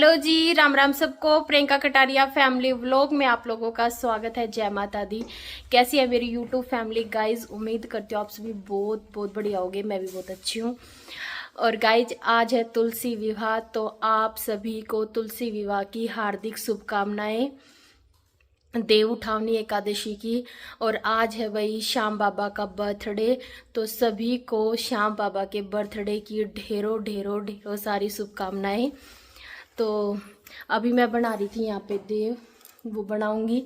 Hello जी, राम राम सबको। Priyanka Kataria family vlog में आप लोगों का स्वागत है। जय माता दी। कैसी है मेरी यूट्यूब फैमिली गाइज? उम्मीद करती हूँ आप सभी बहुत बहुत बढ़िया होगे। मैं भी बहुत अच्छी हूँ। और गाइज आज है तुलसी विवाह, तो आप सभी को तुलसी विवाह की हार्दिक शुभकामनाएं, देव उठावनी एकादशी की। और आज है वही श्याम बाबा का बर्थडे, तो सभी को श्याम बाबा के बर्थडे की ढेरों ढेरों ढेरों सारी शुभकामनाएं। तो अभी मैं बना रही थी यहाँ पे देव, वो बनाऊंगी।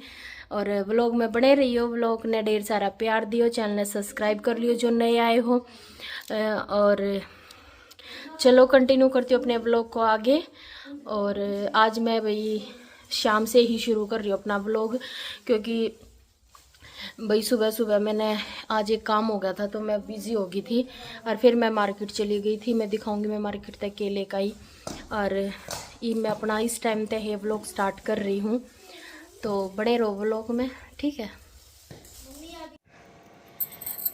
और व्लॉग में बने रहियो। व्लॉग ने ढेर सारा प्यार दियो, चैनल ने सब्सक्राइब कर लियो जो नए आए हो। और चलो कंटिन्यू करती हूँ अपने व्लॉग को आगे। और आज मैं भाई शाम से ही शुरू कर रही हूँ अपना व्लॉग, क्योंकि भाई सुबह सुबह मैंने आज एक काम हो गया था तो मैं बिज़ी हो गई थी। और फिर मैं मार्केट चली गई थी। मैं दिखाऊंगी मैं मार्केट तक केले का ही। और ये मैं अपना इस टाइम तक है व्लॉग स्टार्ट कर रही हूँ, तो बड़े रहो व्लॉग में, ठीक है।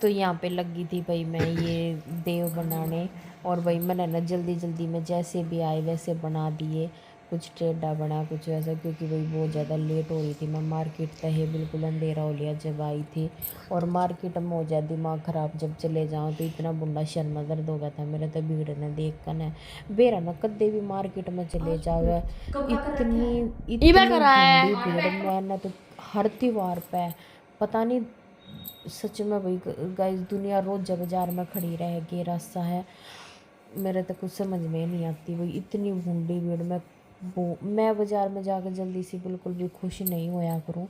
तो यहाँ पे लगी थी भाई मैं ये देव बनाने। और भाई मैंने ना जल्दी जल्दी में जैसे भी आए वैसे बना दिए। कुछ टेढ़ा बना कुछ वैसा, क्योंकि भाई बहुत ज़्यादा लेट हो रही थी। मैं मार्केट तक बिल्कुल अंधेरा हो लिया जब आई थी। और मार्केट में हो जाए दिमाग ख़राब जब चले जाऊँ तो इतना बुढ़ा शर्मा दर्द हो गया था मेरा। तो भीड़ ने देख कर न बेरा ना कदे भी मार्केट में चले जावे, इतनी इतनी भूडी भीड़। मैं ना तो हर त्योहार पे पता नहीं, सच में भाई गाइस दुनिया रोज़ बाजार में खड़ी रह गई रास्ता है। मेरे तो कुछ समझ में नहीं आती भाई, इतनी भूडी भीड़ में। मैं बाजार में जाकर जल्दी से बिल्कुल भी खुश नहीं होया करूँ।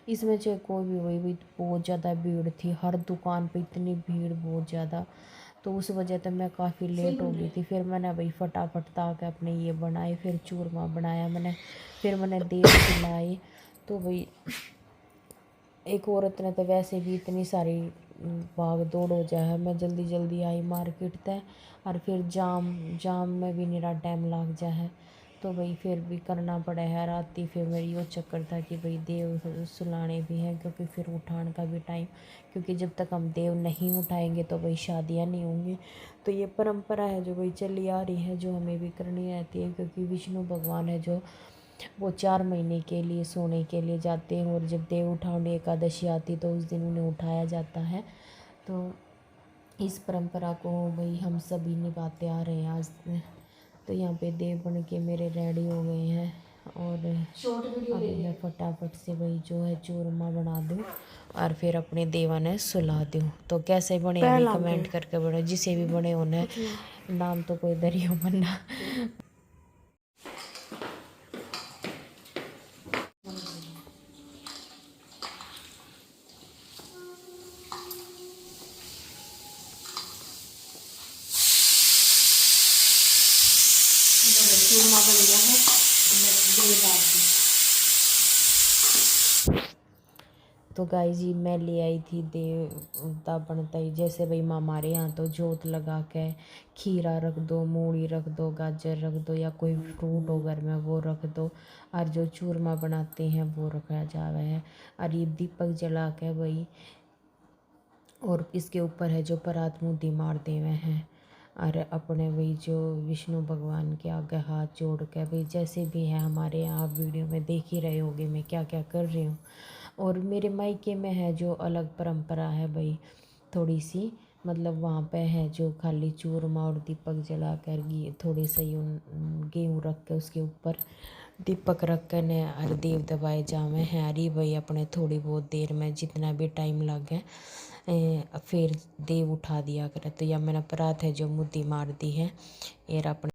इसमें चाहे कोई भी वही भाई बहुत ज़्यादा भीड़ थी, हर दुकान पे इतनी भीड़ बहुत ज़्यादा। तो उस वजह से मैं काफ़ी लेट हो गई थी। फिर मैंने भाई फटाफट ताके अपने ये बनाए, फिर चूरमा बनाया मैंने, फिर मैंने देव खिलाए। तो भाई एक औरत ने तो वैसे भी इतनी सारी भाग दौड़ हो जाए है। मैं जल्दी जल्दी आई मार्केट तक, और फिर जाम जाम में भी मेरा टाइम लग जा है। तो भाई फिर भी करना पड़ा है। राती फिर मेरी वो चक्कर था कि भाई देव सुलाने भी हैं, क्योंकि फिर उठान का भी टाइम, क्योंकि जब तक हम देव नहीं उठाएंगे तो भाई शादियाँ नहीं होंगी। तो ये परंपरा है जो भाई चली आ रही है, जो हमें भी करनी रहती है। क्योंकि विष्णु भगवान है जो वो 4 महीने के लिए सोने के लिए जाते हैं, और जब देव उठावनी एकादशी आती तो उस दिन उन्हें उठाया जाता है। तो इस परंपरा को भाई हम सभी निभाते आ रहे हैं आज। तो यहाँ पे देव बन के मेरे रेडी हो गए हैं। और अभी मैं फटाफट से भाई जो है चूरमा बना दूँ और फिर अपने देवा ने सुला दूँ। तो कैसे बने भाई कमेंट करके बने, जिसे भी बने उन्हें नाम तो कोई दरियो बनना। चूरमा बन गया है, तो मैं दही डाल दी। तो गाइस जी मैं ले आई थी देवता बनता ही, जैसे भाई हमारे यहाँ तो जोत लगा के खीरा रख दो, मूली रख दो, गाजर रख दो, या कोई फ्रूट हो घर में वो रख दो। और जो चूरमा बनाते हैं वो रखा जावे है। और ये दीपक जला के भाई, और इसके ऊपर है जो परात मुद्दी मार देवे हैं। और अपने वही जो विष्णु भगवान के आगे हाथ जोड़ के भाई, जैसे भी है हमारे यहाँ, आप वीडियो में देख ही रहे होगे मैं क्या क्या कर रही हूँ। और मेरे मायके में है जो अलग परंपरा है भाई, थोड़ी सी, मतलब वहाँ पे है जो खाली चूरमा और दीपक जला कर घी थोड़ी सी गेहूँ रख के उसके ऊपर दीपक रख कर ने हर देव दबाए जावे हैं। अरे भाई अपने थोड़ी बहुत देर में जितना भी टाइम लगे फिर देव उठा दिया करे। तो या मैंने परात है जो मुद्दी मार दी है ये अपने।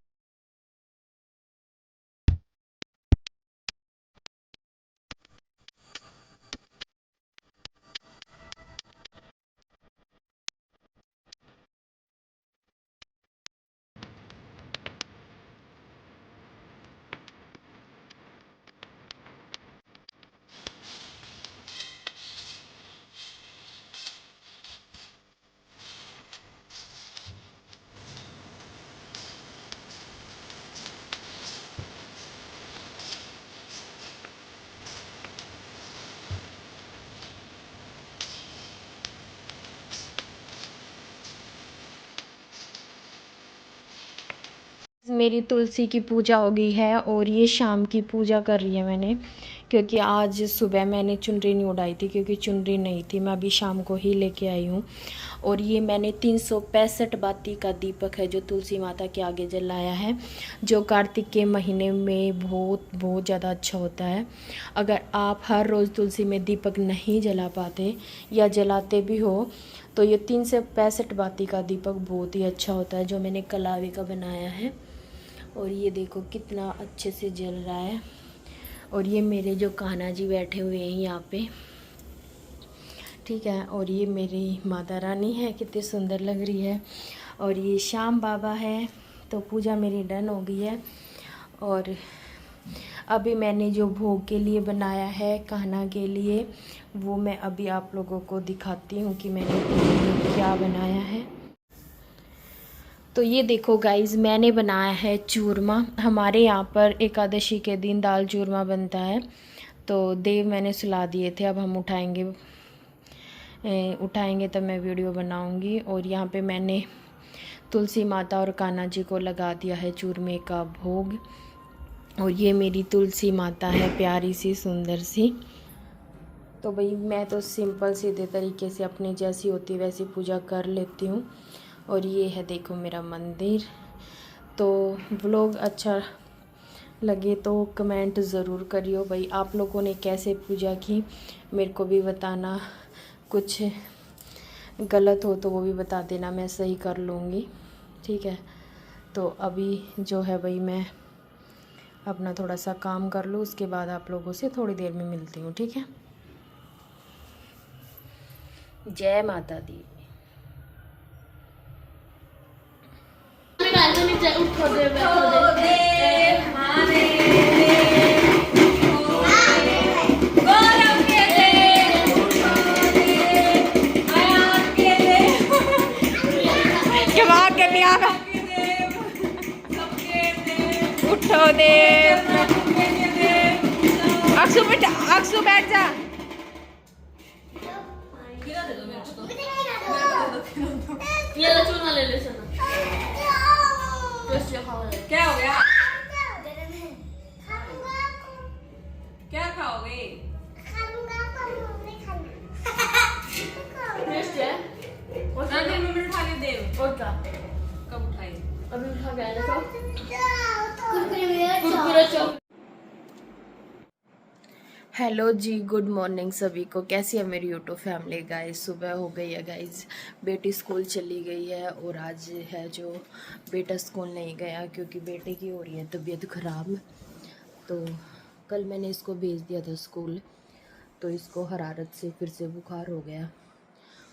मेरी तुलसी की पूजा हो गई है और ये शाम की पूजा कर रही है मैंने, क्योंकि आज सुबह मैंने चुनरी नहीं उड़ाई थी क्योंकि चुनरी नहीं थी, मैं अभी शाम को ही लेके आई हूँ। और ये मैंने 365 बाती का दीपक है जो तुलसी माता के आगे जलाया है, जो कार्तिक के महीने में बहुत बहुत ज़्यादा अच्छा होता है। अगर आप हर रोज़ तुलसी में दीपक नहीं जला पाते या जलाते भी हो तो ये 365 बाती का दीपक बहुत ही अच्छा होता है, जो मैंने कलावे का बनाया है। और ये देखो कितना अच्छे से जल रहा है। और ये मेरे जो कान्हा जी बैठे हुए हैं यहाँ पे, ठीक है। और ये मेरी माता रानी है, कितनी सुंदर लग रही है। और ये श्याम बाबा है। तो पूजा मेरी डन हो गई है। और अभी मैंने जो भोग के लिए बनाया है कान्हा के लिए, वो मैं अभी आप लोगों को दिखाती हूँ कि मैंने क्या बनाया है। तो ये देखो गाइज, मैंने बनाया है चूरमा। हमारे यहाँ पर एकादशी के दिन दाल चूरमा बनता है। तो देव मैंने सुला दिए थे, अब हम उठाएंगे तब मैं वीडियो बनाऊंगी। और यहाँ पे मैंने तुलसी माता और कान्हा जी को लगा दिया है चूरमे का भोग। और ये मेरी तुलसी माता है, प्यारी सी सुंदर सी। तो भाई मैं तो सिंपल सीधे तरीके से अपनी जैसी होती वैसी पूजा कर लेती हूँ। और ये है देखो मेरा मंदिर। तो व्लॉग अच्छा लगे तो कमेंट ज़रूर करियो भाई, आप लोगों ने कैसे पूजा की मेरे को भी बताना। कुछ गलत हो तो वो भी बता देना, मैं सही कर लूँगी, ठीक है। तो अभी जो है भाई मैं अपना थोड़ा सा काम कर लूँ, उसके बाद आप लोगों से थोड़ी देर में मिलती हूँ, ठीक है। जय माता दी। उठो देव, अक्सू बैठ जा। क्या हो गया? क्या खाओगे? रात में उठा के देव। और क्या? कब उठाई? अभी उठा के आया था। हेलो जी, गुड मॉर्निंग सभी को। कैसी है मेरी यूट्यूब फैमिली गाइस। सुबह हो गई है गाइस, बेटी स्कूल चली गई है। और आज है जो बेटा स्कूल नहीं गया क्योंकि बेटे की हो रही है तबीयत ख़राब। तो कल मैंने इसको भेज दिया था स्कूल, तो इसको हरारत से फिर से बुखार हो गया।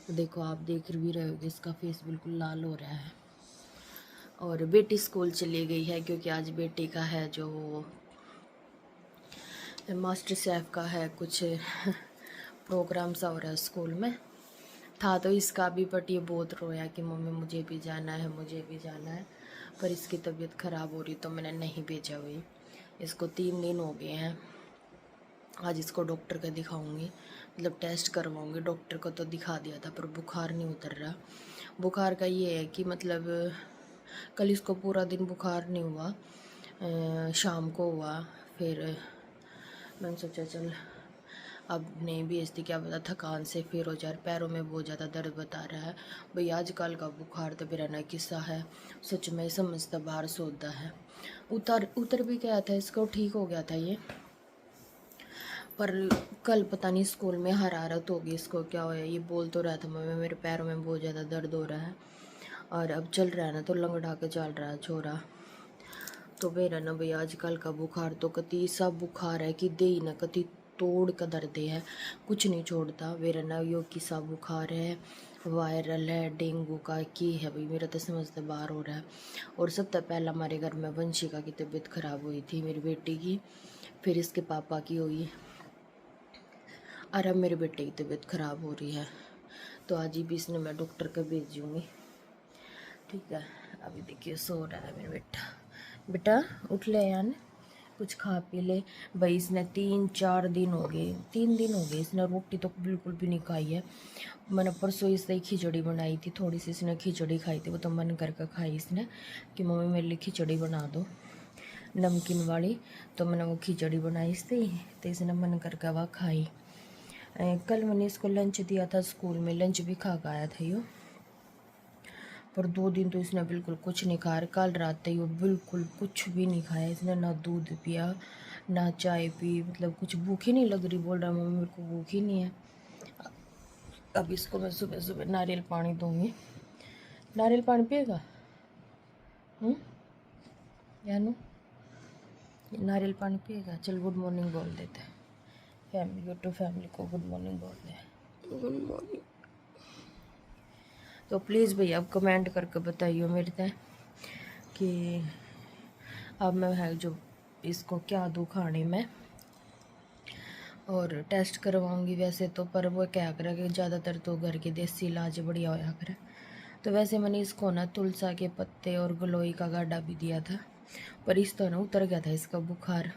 तो देखो आप देख भी रहे होगे, इसका फेस बिल्कुल लाल हो रहा है। और बेटी स्कूल चली गई है क्योंकि आज बेटी का है जो मास्टर शेफ़ का है, कुछ प्रोग्राम सा हो रहा है स्कूल में। था तो इसका भी, बट ये बहुत रोया कि मम्मी मुझे भी जाना है, मुझे भी जाना है। पर इसकी तबीयत ख़राब हो रही तो मैंने नहीं भेजा हुई। इसको 3 दिन हो गए हैं। आज इसको डॉक्टर का दिखाऊंगी, मतलब टेस्ट करवाऊंगी। डॉक्टर को तो दिखा दिया था पर बुखार नहीं उतर रहा। बुखार का ये है कि मतलब कल इसको पूरा दिन बुखार नहीं हुआ, शाम को हुआ। फिर मैंने सोचा चल अब नहीं भेज दी, क्या पता थकान से फिर हो जाए। पैरों में बहुत ज़्यादा दर्द बता रहा है भाई। आजकल का बुखार तो मेरा ना किस्सा है, सच में समझता बाहर सोता है। उतर भी गया था, इसको ठीक हो गया था ये। पर कल पता नहीं स्कूल में हरारत होगी, इसको क्या होया। ये बोल तो रहा था मम्मी मेरे पैरों में बहुत ज़्यादा दर्द हो रहा है। और अब चल रहा है ना तो लंगड़ा के चल रहा है छोरा। तो मेरा ना भाई आजकल का बुखार तो कति सा बुखार है कि दे ही ना कति तोड़ का दर्द है, कुछ नहीं छोड़ता। मेरा ना यो किसा बुखार है, वायरल है, डेंगू का की है भाई। मेरा तो समझते बाहर हो रहा है। और सबसे पहला हमारे घर में वंशिका की तबीयत ख़राब हुई थी, मेरी बेटी की, फिर इसके पापा की हुई, और अब मेरे बेटे की तबीयत ख़राब हो रही है। तो आज ही भी इसने मैं डॉक्टर का भेजूँगी, ठीक है। अभी देखिए सो रहा है मेरा बेटा। बेटा उठ ले यार, कुछ खा पी ले। भाई इसने 3-4 दिन हो गए, 3 दिन हो गए इसने रोटी तो बिल्कुल भी नहीं खाई है। मैंने परसों इसने खिचड़ी बनाई थी, थोड़ी सी इसने खिचड़ी खाई थी, वो तो मन करके खाई इसने कि मम्मी मेरे लिए खिचड़ी बना दो नमकीन वाली। तो मैंने वो खिचड़ी बनाई थी, तो इसने मन करके वह खाई। कल मैंने इसको लंच दिया था स्कूल में, लंच भी खा के आया था यो, पर 2 दिन तो इसने बिल्कुल कुछ नहीं खाया। कल रात तक वो बिल्कुल कुछ भी नहीं खाया इसने, ना दूध पिया ना चाय पी, मतलब कुछ भूख ही नहीं लग रही। बोल रहा मम्मी मेरे को भूख ही नहीं है। अब इसको मैं सुबह सुबह नारियल पानी दूंगी। नारियल पानी पिएगा यानू? नारियल पानी पिएगा? चल गुड मॉर्निंग बोल देते हैं फैमिली, यूट्यूब फैमिली को गुड मॉर्निंग बोल दे। Good morning. तो प्लीज़ भैया आप कमेंट करके बताइए मेरे तय कि अब मैं है जो इसको क्या दूँ खाने में, और टेस्ट करवाऊंगी वैसे तो, पर वो क्या करे कि ज़्यादातर तो घर के देसी इलाज बढ़िया होया करे। तो वैसे मैंने इसको ना तुलसा के पत्ते और गलोई का गाढ़ा भी दिया था, पर इस तो ना उतर गया था इसका बुखार,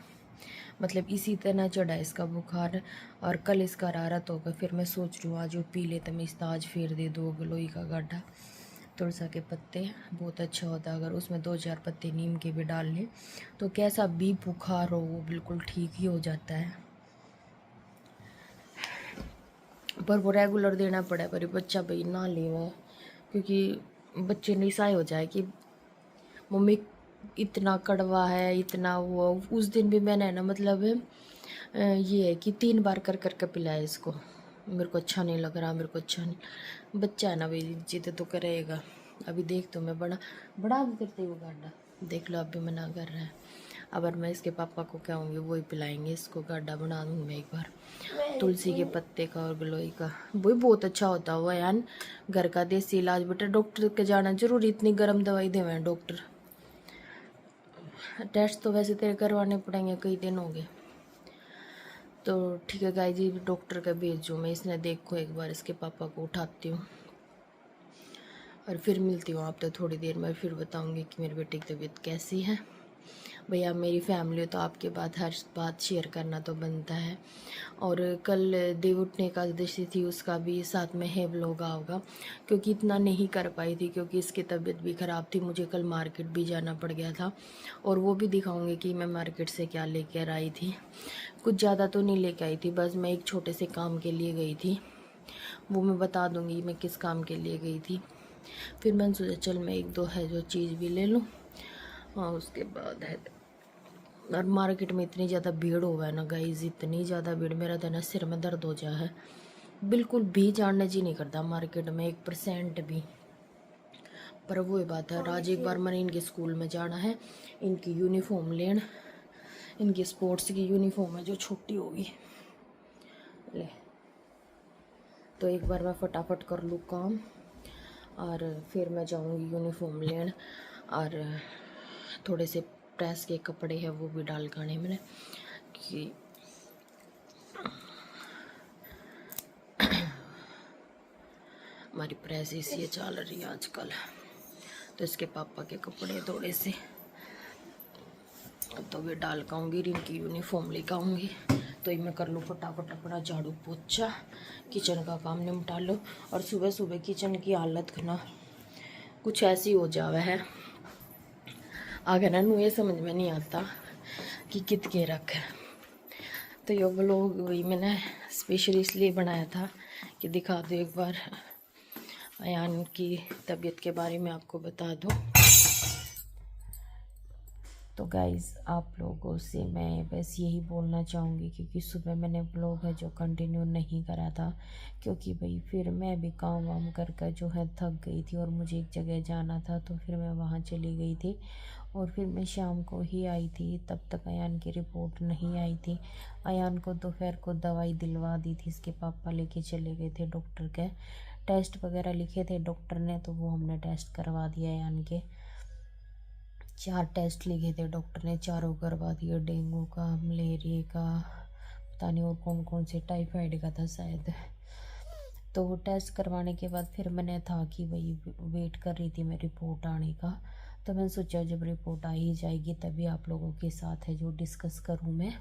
मतलब इसी तरह चढ़ा इसका बुखार। और कल इसका रारत होगा, फिर मैं सोच रही हूँ आज वो पी ले तो मैं इसका आज फिर दे दूँ गलोई का गाढ़ा। तुलसा के पत्ते बहुत अच्छा होता है, अगर उसमें 2-4 पत्ते नीम के भी डाल लें तो कैसा भी बुखार हो वो बिल्कुल ठीक ही हो जाता है। पर वो रेगुलर देना पड़ा, पर बच्चा भाई ना ले वो, क्योंकि बच्चे नहीं सहाय हो जाए कि मम्मी इतना कड़वा है इतना वो। उस दिन भी मैंने ना मतलब ये है कि 3 बार कर करके पिलाया इसको, मेरे को अच्छा नहीं लग रहा, मेरे को अच्छा नहीं। बच्चा है ना भाई, जिद तो करेगा। अभी देख तो मैं बड़ा भी करते वो गाढ़ा, देख लो अभी मना कर रहा है। अगर मैं इसके पापा को कहूँगी वही पिलाएंगे इसको, गाढ़ा बना दूँगी मैं एक बार तुलसी के पत्ते का और गलोई का। वही बहुत अच्छा होता हुआ यार, घर का देसी इलाज। बेटा डॉक्टर के जाना जरूरी, इतनी गर्म दवाई देवे डॉक्टर। टेस्ट तो वैसे तेरे करवाने पड़ेंगे, कई दिन हो गए। तो ठीक है गाइस जी, डॉक्टर का भेजो मैं, इसने देखो एक बार इसके पापा को उठाती हूँ और फिर मिलती हूँ आपसे थोड़ी देर में, फिर बताऊँगी कि मेरी बेटी की तबीयत कैसी है। भैया मेरी फैमिली तो आपके बाद हर बात शेयर करना तो बनता है। और कल देव उठने एकादशी थी, उसका भी साथ में है व्लॉग होगा, क्योंकि इतना नहीं कर पाई थी क्योंकि इसकी तबीयत भी ख़राब थी। मुझे कल मार्केट भी जाना पड़ गया था, और वो भी दिखाऊंगी कि मैं मार्केट से क्या लेकर आई थी। कुछ ज़्यादा तो नहीं लेके आई थी, बस मैं एक छोटे से काम के लिए गई थी, वो मैं बता दूँगी मैं किस काम के लिए गई थी। फिर मैंने सोचा चल मैं 1-2 है जो चीज़ भी ले लूँ, हाँ उसके बाद है। और मार्केट में इतनी ज़्यादा भीड़ हुआ है ना गाइस, इतनी ज़्यादा भीड़, मेरा तो ना सिर में दर्द हो जा है, बिल्कुल भी जानने जी नहीं करता मार्केट में 1% भी। पर वो बात है, आज एक बार मैंने इनके स्कूल में जाना है, इनकी यूनिफॉर्म लेन, इनकी स्पोर्ट्स की यूनिफॉर्म है जो छोटी होगी ले, तो एक बार मैं फटाफट कर लूँ काम और फिर मैं जाऊँगी यूनिफॉर्म लेन। और थोड़े से प्रेस के कपड़े हैं वो भी डाल गाने मैंने कि हमारी प्रेस इसी चल रही है आजकल। तो इसके पापा के कपड़े थोड़े से तो वे डाल काऊँगी, इनकी यूनिफॉर्म लेकर आऊँगी। तो ये मैं कर लूँ फटाफट अपना झाड़ू पोछा, किचन का काम निपटा लो। और सुबह सुबह किचन की हालत ना कुछ ऐसी हो जावे है, अगर ना ये समझ में नहीं आता कि कित के रख है। तो ये व्लॉग वही मैंने स्पेशली इसलिए बनाया था कि दिखा दो एक बार, अयान की तबीयत के बारे में आपको बता दूं। तो गाइज़ आप लोगों से मैं बस यही बोलना चाहूँगी, क्योंकि सुबह मैंने व्लॉग है जो कंटिन्यू नहीं करा था, क्योंकि भाई फिर मैं भी काम वाम कर कर जो है थक गई थी और मुझे एक जगह जाना था, तो फिर मैं वहाँ चली गई थी और फिर मैं शाम को ही आई थी। तब तक अयान की रिपोर्ट नहीं आई थी। अयान को दोपहर को दवाई दिलवा दी थी, इसके पापा लेके चले गए थे डॉक्टर के, टेस्ट वगैरह लिखे थे डॉक्टर ने, तो वो हमने टेस्ट करवा दिया अयान के। 4 टेस्ट लिखे थे डॉक्टर ने, चारों करवा दिए, डेंगू का, मलेरिया का, पता नहीं और कौन कौन से, टाइफाइड का था शायद। तो वो टेस्ट करवाने के बाद फिर मैंने था कि भाई वेट कर रही थी मैं रिपोर्ट आने का, तो मैंने सोचा जब रिपोर्ट आ ही जाएगी तभी आप लोगों के साथ है जो डिस्कस करूँ मैं।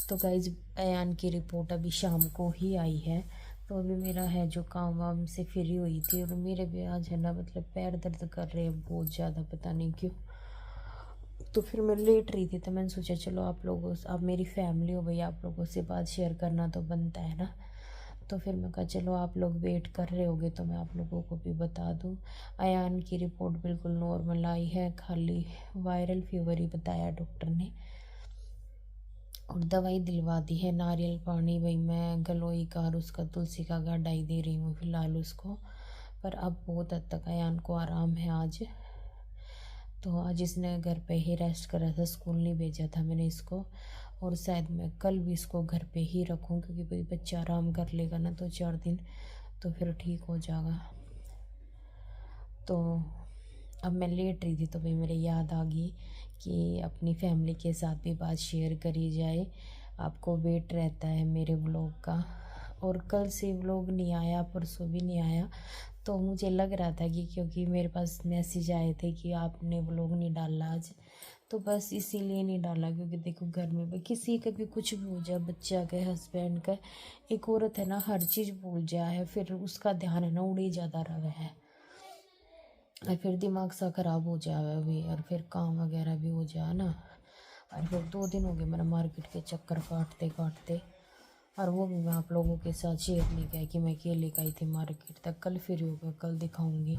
तो गाइज अयान की रिपोर्ट अभी शाम को ही आई है, तो अभी मेरा है जो काम वाम से फ्री हुई थी, और मेरे भी आज है ना मतलब पैर दर्द कर रहे हैं बहुत ज़्यादा, पता नहीं क्यों। तो फिर मैं लेट रही थी, तो मैंने सोचा चलो आप लोगों से, आप मेरी फैमिली हो भाई, आप लोगों से बात शेयर करना तो बनता है ना। तो फिर मैं कहा चलो आप लोग वेट कर रहे होगे तो मैं आप लोगों को भी बता दूं। अयान की रिपोर्ट बिल्कुल नॉर्मल आई है, खाली वायरल फीवर ही बताया डॉक्टर ने, और दवाई दिलवा दी है। नारियल पानी भाई मैं गलोई का और उसका तुलसी का गढ़ाई दे रही हूँ फिलहाल उसको, पर अब बहुत हद तक अयान को आराम है आज। तो आज इसने घर पे ही रेस्ट करा था, स्कूल नहीं भेजा था मैंने इसको, और शायद मैं कल भी इसको घर पे ही रखूँ, क्योंकि भाई बच्चा आराम कर लेगा ना 2-4 दिन तो फिर ठीक हो जाएगा। तो अब मैं लेट रही थी तो भाई मेरे याद आ गई कि अपनी फैमिली के साथ भी बात शेयर करी जाए। आपको वेट रहता है मेरे व्लॉग का, और कल से व्लॉग नहीं आया, परसों भी नहीं आया, तो मुझे लग रहा था कि क्योंकि मेरे पास मैसेज आए थे कि आपने व्लॉग नहीं डाला आज, तो बस इसीलिए नहीं डाला। क्योंकि देखो घर में भाई किसी का भी कुछ भी हो जाए, बच्चा का, हस्बैंड का, एक औरत है ना हर चीज़ भूल जाए, फिर उसका ध्यान है ना उड़े ज़्यादा रहा है, और फिर दिमाग सा ख़राब हो जाए भी, और फिर काम वगैरह भी हो जाए ना। और फिर 2 दिन हो गए मेरा मार्केट के चक्कर काटते काटते, और वो भी मैं आप लोगों के साथ शेयर नहीं किया कि मैं अकेले गई थी मार्केट तक। कल फ्री होगा, कल दिखाऊंगी।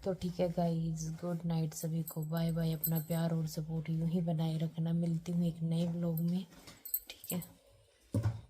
तो ठीक है गाइस, गुड नाइट सभी को, बाय बाय। अपना प्यार और सपोर्ट यूँ ही बनाए रखना। मिलती हूँ एक नए व्लॉग में, ठीक है।